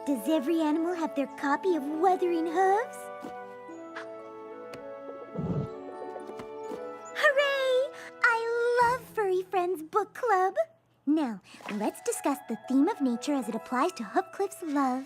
Does every animal have their copy of Wuthering Hooves? Hooray! I love Furry Friends Book Club. Now, let's discuss the theme of nature as it applies to Hoofcliff's love.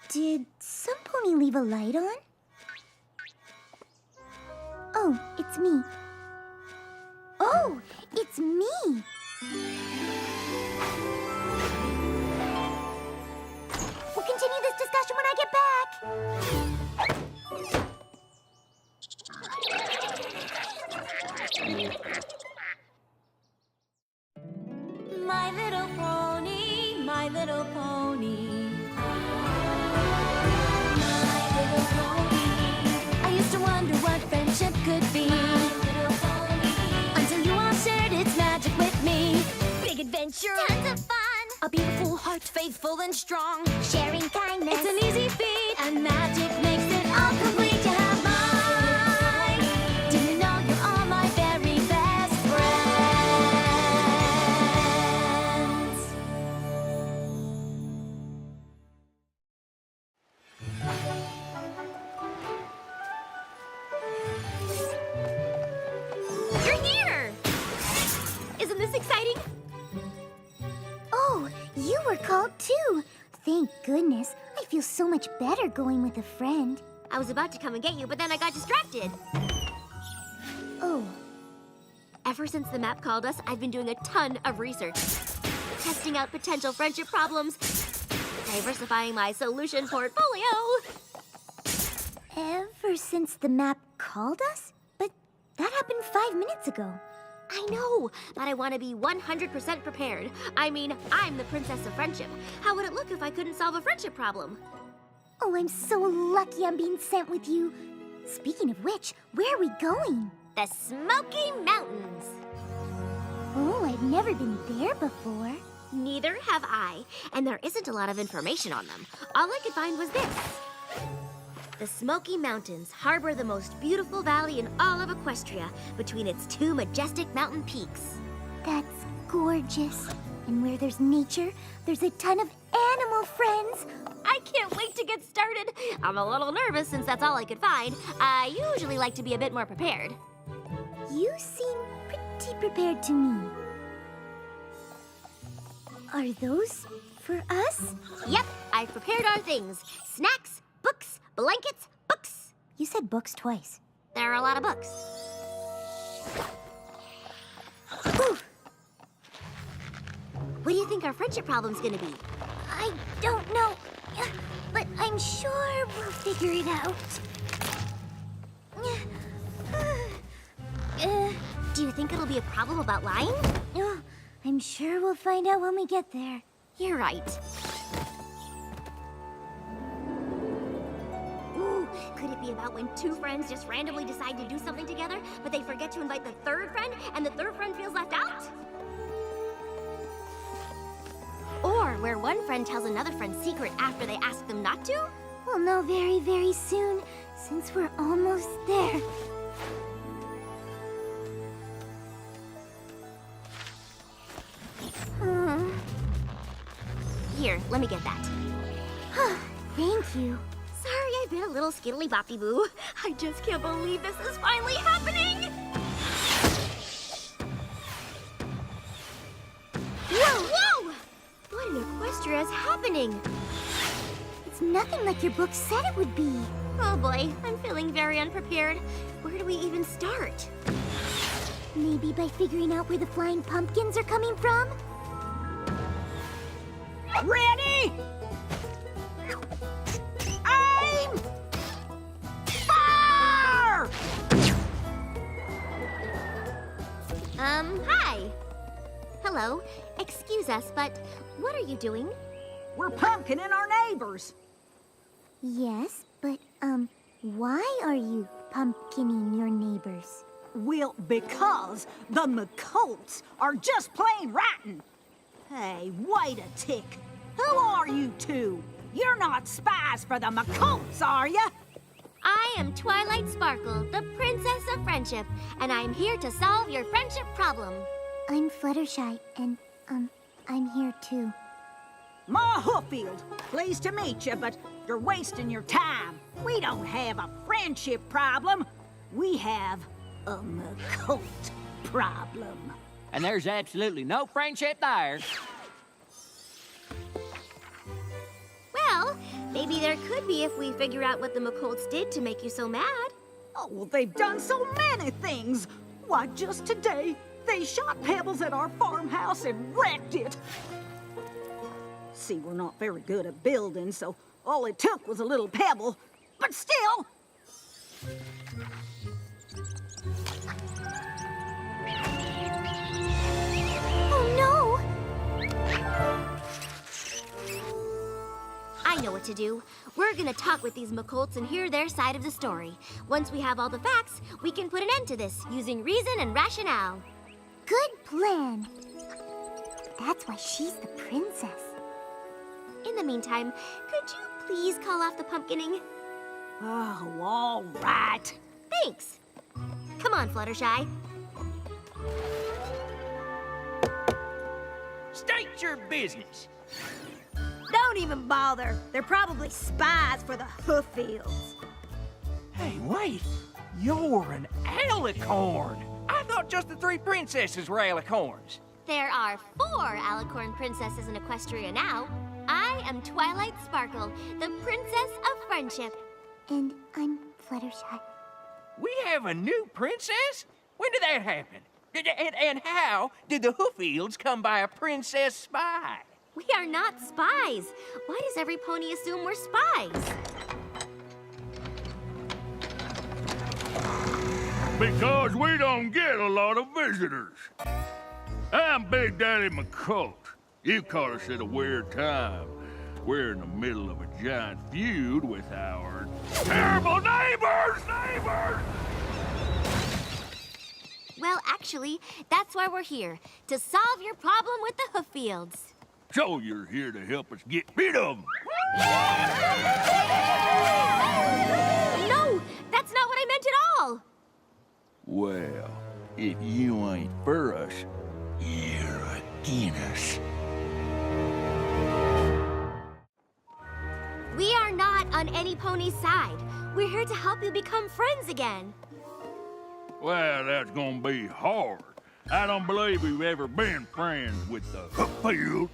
Did some pony leave a light on? Oh, it's me. Oh, it's me! We'll continue this discussion when I get back. My little pony, my little pony. My little pony. I used to wonder what friendship could be. My little pony. Until you all shared its magic with me. Big adventure. Tons of fun. A beautiful heart, faithful and strong. Sharing kindness. It's an easy feat, and magic makes it all complete. You have mine. Do you know you're all my very best friends? You're here! Isn't this exciting? Oh, you were called too. Thank goodness. I feel so much better going with a friend. I was about to come and get you, but then I got distracted. Oh, Ever since the map called us, I've been doing a ton of research. Testing out potential friendship problems, diversifying my solution portfolio. ever since the map called us? But that happened 5 minutes ago. I know, but I want to be 100% prepared. I mean, I'm the Princess of Friendship. How would it look if I couldn't solve a friendship problem? Oh, I'm so lucky I'm being sent with you. Speaking of which, where are we going? The Smoky Mountains. Oh, I've never been there before. Neither have I, and there isn't a lot of information on them. All I could find was this. The Smoky Mountains harbor the most beautiful valley in all of Equestria between its two majestic mountain peaks. That's gorgeous. And where there's nature, there's a ton of animal friends. I can't wait to get started. I'm a little nervous since that's all I could find. I usually like to be a bit more prepared. You seem pretty prepared to me. Are those for us? Yep, I've prepared our things. Snacks, books, blankets, books. You said books twice. There are a lot of books. Ooh, What do you think our friendship problem's gonna be? I don't know, but I'm sure we'll figure it out. Do you think it'll be a problem about lying? I'm sure we'll find out when we get there. You're right. Ooh, could it be about when two friends just randomly decide to do something together, but they forget to invite the third friend, and the third friend feels left out? Or where one friend tells another friend's secret after they ask them not to? We'll know very, very soon, since we're almost there. Here, let me get that. Thank you. Sorry, I've been a little skiddly-boppy-boo. I just can't believe this is finally happening! Whoa, whoa! What in Equestria is happening? It's nothing like your book said it would be. Oh boy, I'm feeling very unprepared. Where do we even start? Maybe by figuring out where the flying pumpkins are coming from? Ready? Aim! Fire! Hi. Hello. Excuse us, but what are you doing? We're pumpkining our neighbors. Yes, but, why are you pumpkining your neighbors? Well, because the McColts are just plain rotten. Hey, wait a tick. Who are you two? You're not spies for the McColts, are you? I am Twilight Sparkle, the Princess of Friendship, and I'm here to solve your friendship problem. I'm Fluttershy, and, I'm here too. Ma Hooffield. Pleased to meet you, but you're wasting your time. We don't have a friendship problem. We have a McColt problem. And there's absolutely no friendship there. Well, maybe there could be if we figure out what the McColts did to make you so mad. Oh, well, they've done so many things. Why, just today, they shot pebbles at our farmhouse and wrecked it. See, we're not very good at building, so all it took was a little pebble. But still... Oh, no! I know what to do. We're gonna talk with these McColts and hear their side of the story. Once we have all the facts, we can put an end to this using reason and rationale. Good plan. That's why she's the princess. In the meantime, could you please call off the pumpkining? Oh, all right. Thanks. Come on, Fluttershy. State your business. Don't even bother. They're probably spies for the Hooffields. Hey, wait. You're an alicorn. I thought just the three princesses were alicorns. There are 4 alicorn princesses in Equestria now. I am Twilight Sparkle, the Princess of Friendship. And I'm Fluttershy. We have a new princess? When did that happen? And how did the Hooffields come by a princess spy? We are not spies. Why does every pony assume we're spies? Because we don't get a lot of visitors. I'm Big Daddy McColt. You caught us at a weird time. We're in the middle of a giant feud with our terrible neighbors! Well, actually, that's why we're here, to solve your problem with the Hooffields. So you're here to help us get rid of them. No, that's not what I meant at all. Well, if you ain't for us, you're against us. We are not on any pony's side. We're here to help you become friends again. Well, that's gonna be hard. I don't believe we've ever been friends with the Hooffields.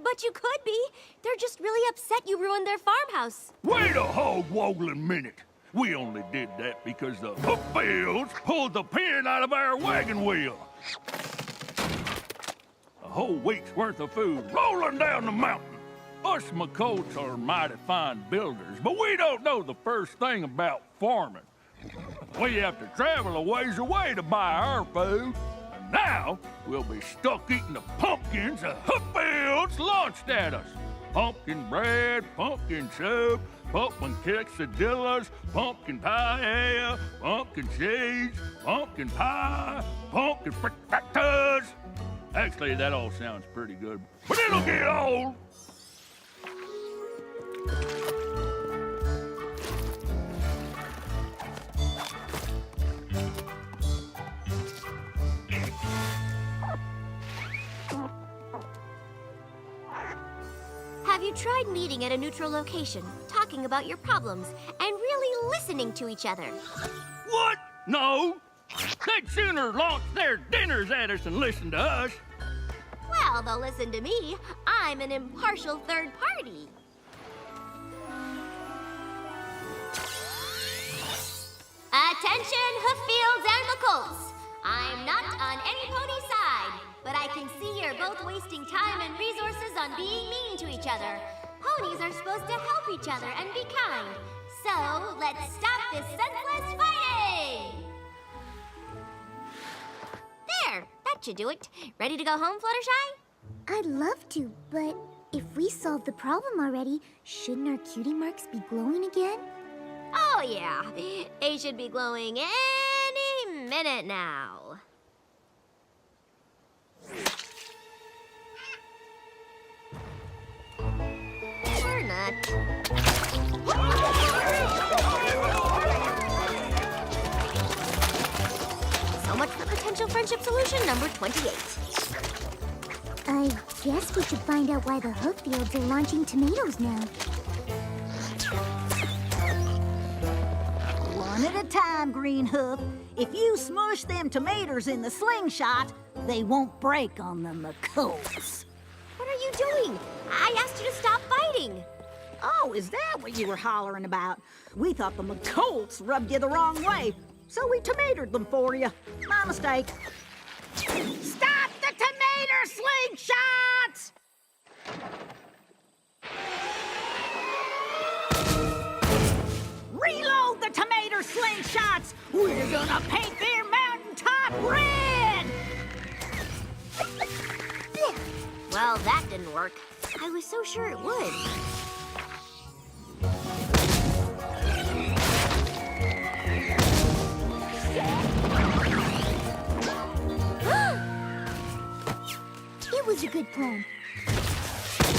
But you could be. They're just really upset you ruined their farmhouse. Wait a hog-woggling minute. We only did that because the Hooffields pulled the pin out of our wagon wheel. A whole week's worth of food rolling down the mountain. Us McColts are mighty fine builders, but we don't know the first thing about farming. We have to travel a ways away to buy our food. And now, we'll be stuck eating the pumpkins the Hooffields launched at us. Pumpkin bread, pumpkin soup, pumpkin quesadillas, pumpkin paella, pumpkin seeds, pumpkin pie, pumpkin frittatas. Actually, that all sounds pretty good, but it'll get old. Have you tried meeting at a neutral location, talking about your problems, and really listening to each other? What? No. They'd sooner launch their dinners at us than listen to us. Well, they'll listen to me. I'm an impartial third party. Attention, Hooffields and McColts. I'm not on any pony side, but I can see you're both wasting time and resources on being mean to each other. Ponies are supposed to help each other and be kind. So, let's stop this senseless fighting! There, that should do it. Ready to go home, Fluttershy? I'd love to, but if we solved the problem already, shouldn't our cutie marks be glowing again? Oh, yeah. They should be glowing any minute now. Or not. So much for potential friendship solution number 28. I guess we should find out why the Hooffields are launching tomatoes now. One at a time, Green Hoof. If you smush them tomatoes in the slingshot, they won't break on the McCoats. What are you doing? I asked you to stop fighting. Oh, is that what you were hollering about? We thought the McCoats rubbed you the wrong way, so we tomatoed them for you. My mistake. Stop the tomato slingshots! Reload the tomato slingshots! We're gonna paint their mountaintop red! Well, that didn't work. I was so sure it would. It was a good plan.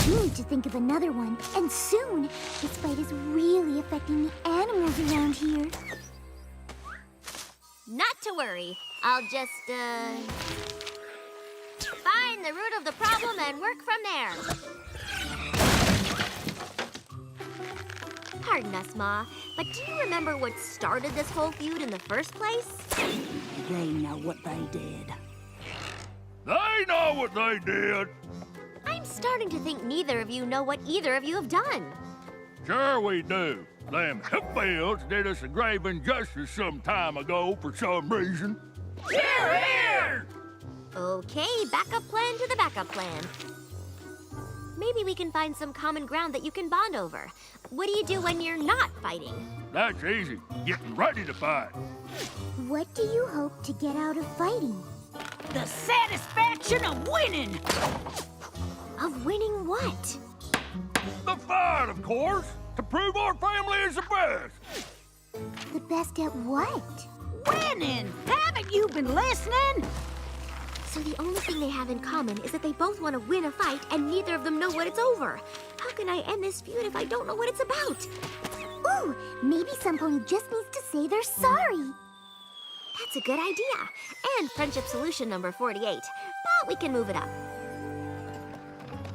We need to think of another one, and soon. This fight is really affecting the animals around here. Not to worry. I'll just, find the root of the problem and work from there. Pardon us, Ma, but do you remember what started this whole feud in the first place? They know what they did. They know what they did. I'm starting to think neither of you know what either of you have done. Sure we do. Them Hooffields did us a grave injustice some time ago for some reason. Here, here! Okay, backup plan to the backup plan. Maybe we can find some common ground that you can bond over. What do you do when you're not fighting? That's easy. Getting ready to fight. What do you hope to get out of fighting? The satisfaction of winning! Of winning what? The fight, of course, to prove our family is the best. The best at what? Winning! Haven't you been listening? So the only thing they have in common is that they both want to win a fight and neither of them know what it's over. How can I end this feud if I don't know what it's about? Ooh, maybe some pony just needs to say they're sorry. That's a good idea. And friendship solution number 48. But we can move it up.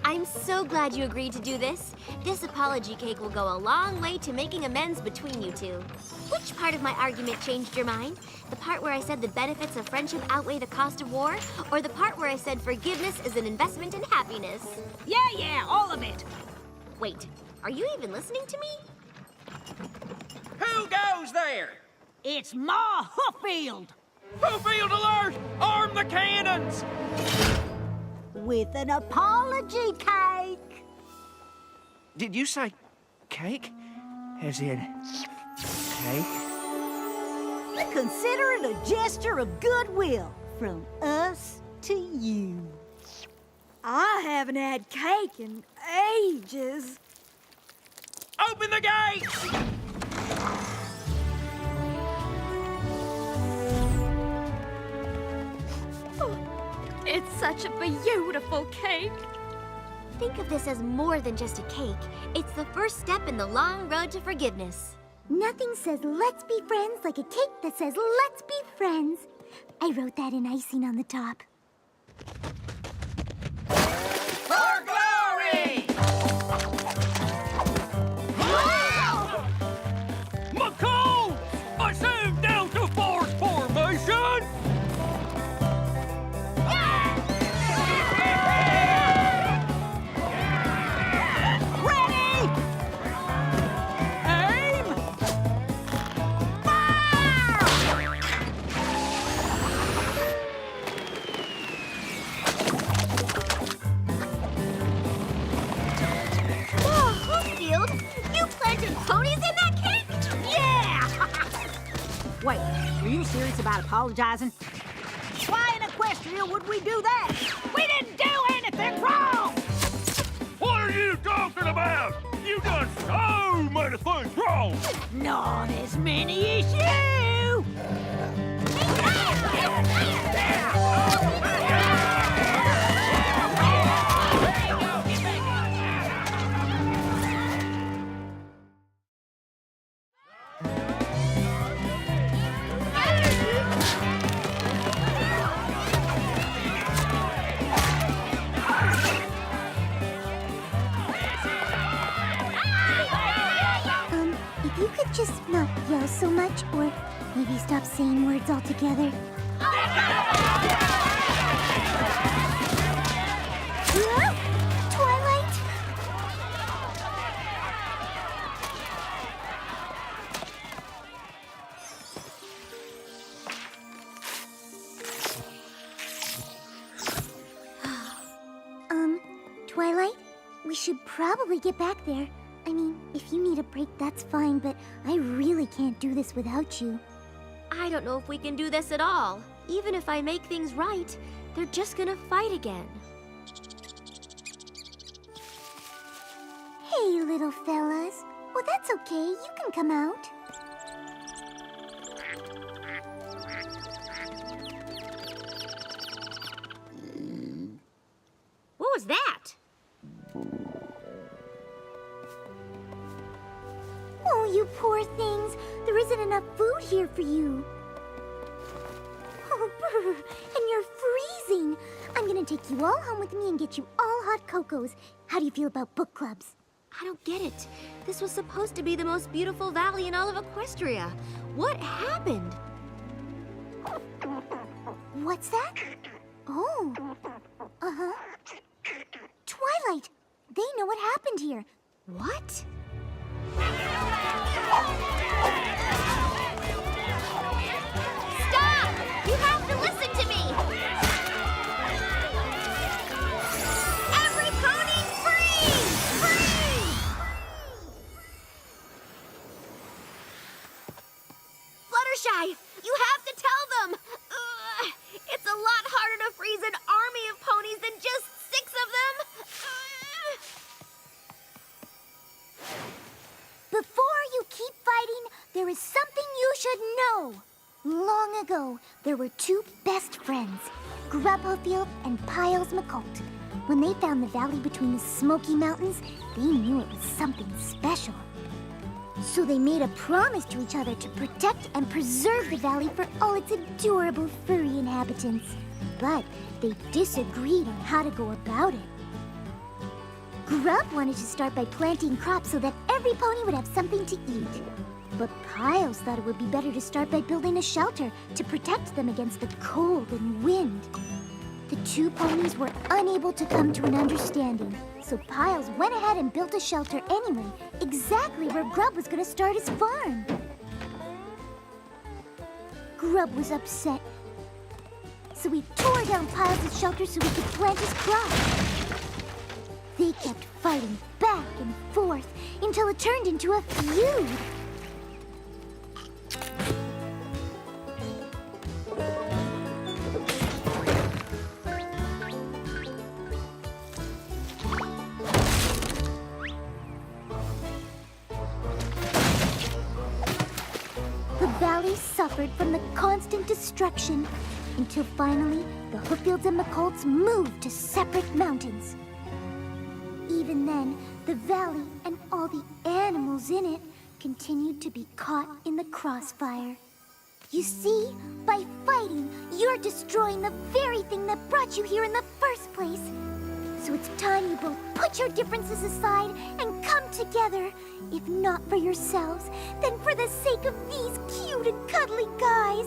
I'm so glad you agreed to do this. This apology cake will go a long way to making amends between you two. Which part of my argument changed your mind? The part where I said the benefits of friendship outweigh the cost of war? Or the part where I said forgiveness is an investment in happiness? Yeah, all of it. Wait, are you even listening to me? Who goes there? It's Ma Hooffield Hooffield alert! Arm the cannons! with an apology cake. Did you say cake? As in cake? Consider it a gesture of goodwill from us to you. I haven't had cake in ages. Open the gates! It's such a beautiful cake. Think of this as more than just a cake. It's the first step in the long road to forgiveness. Nothing says let's be friends like a cake that says let's be friends. I wrote that in icing on the top. For glory! McCall! I saved down to force formation! Ready? Aim! Fire! Oh, Hooffield, you planted ponies in that cake? Yeah! Wait, were you serious about apologizing? Why in Equestria would we do that? We didn't do anything wrong! What are you talking about? You done so many things wrong! Not as many as you! so much, or maybe stop saying words altogether. Whoa! Twilight! Twilight? We should probably get back there. I mean, if you need a break, that's fine, but I really can't do this without you. I don't know if we can do this at all. Even if I make things right, they're just gonna fight again. Hey, little fellas. Well, that's okay. You can come out. What was that? Oh, you poor things. There isn't enough food here for you. Oh, brr, and you're freezing. I'm gonna take you all home with me and get you all hot cocos. How do you feel about book clubs? I don't get it. This was supposed to be the most beautiful valley in all of Equestria. What happened? What's that? Oh. Uh-huh. Twilight! They know what happened here. What? Stop! You have to listen to me! Every pony freeze! Freeze! Fluttershy, you have to tell them! It's a lot harder to freeze an army of ponies than just 6 of them! Before you keep fighting, there is something you should know. Long ago, there were 2 best friends, Grub Hooffield and Piles McColt. When they found the valley between the Smoky Mountains, they knew it was something special. So they made a promise to each other to protect and preserve the valley for all its adorable furry inhabitants. But they disagreed on how to go about it. Grub wanted to start by planting crops so that every pony would have something to eat. But Piles thought it would be better to start by building a shelter to protect them against the cold and wind. The 2 ponies were unable to come to an understanding, so Piles went ahead and built a shelter anyway, exactly where Grub was going to start his farm. Grub was upset, so he tore down Piles' shelter so he could plant his crops. They kept fighting back and forth until it turned into a feud. The valley suffered from the constant destruction until finally the Hooffields and McColts moved to separate mountains. Even then, the valley and all the animals in it continued to be caught in the crossfire. You see, by fighting, you're destroying the very thing that brought you here in the first place. So it's time you both put your differences aside and come together. If not for yourselves, then for the sake of these cute and cuddly guys.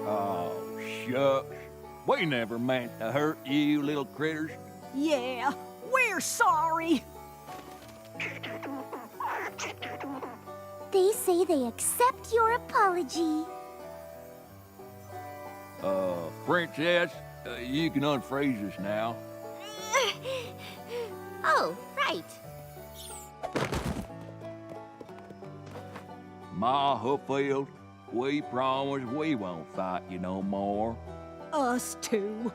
Oh, shucks. We never meant to hurt you, little critters. Yeah, we're sorry. They say they accept your apology. Princess, you can unfreeze us now. Oh, right. Ma Hooffield, we promise we won't fight you no more. Us too.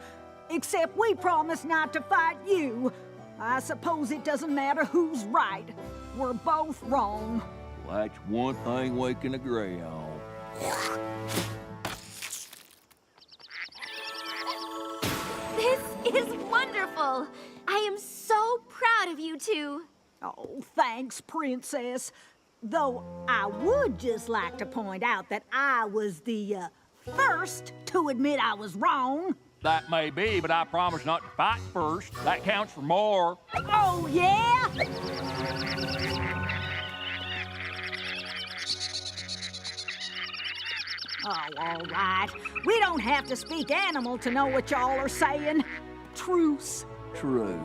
Except we promise not to fight you. I suppose it doesn't matter who's right. We're both wrong. Well, that's one thing we can agree on. This is wonderful. I am so proud of you 2. Oh, thanks, Princess. Though I would just like to point out that I was the first to admit I was wrong. That may be, but I promise not to fight first. That counts for more. Oh, yeah? Oh, all right. We don't have to speak animal to know what y'all are saying. Truce. Truce.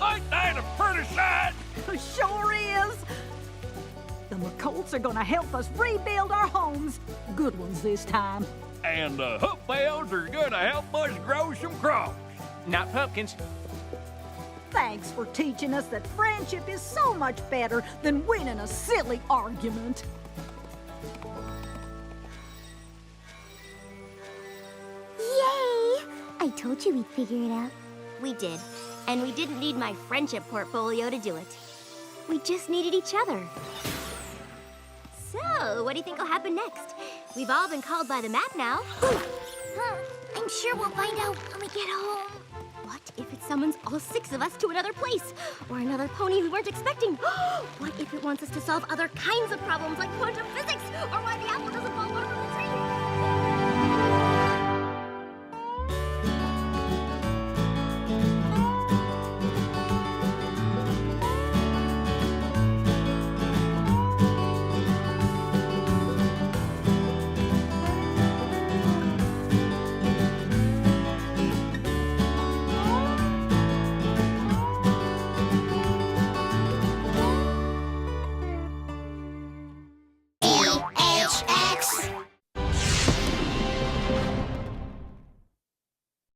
Ain't that a pretty sight? Sure is. The McColts are gonna help us rebuild our homes. Good ones this time. And the Hooffields are gonna help us grow some crops. Not pumpkins. Thanks for teaching us that friendship is so much better than winning a silly argument. Yay! I told you we'd figure it out. We did. And we didn't need my friendship portfolio to do it. We just needed each other. So, what do you think will happen next? We've all been called by the map now. I'm sure we'll find out when we get home. What if it summons all 6 of us to another place? Or another pony we weren't expecting? What if it wants us to solve other kinds of problems like quantum physics? Or why the apple doesn't fall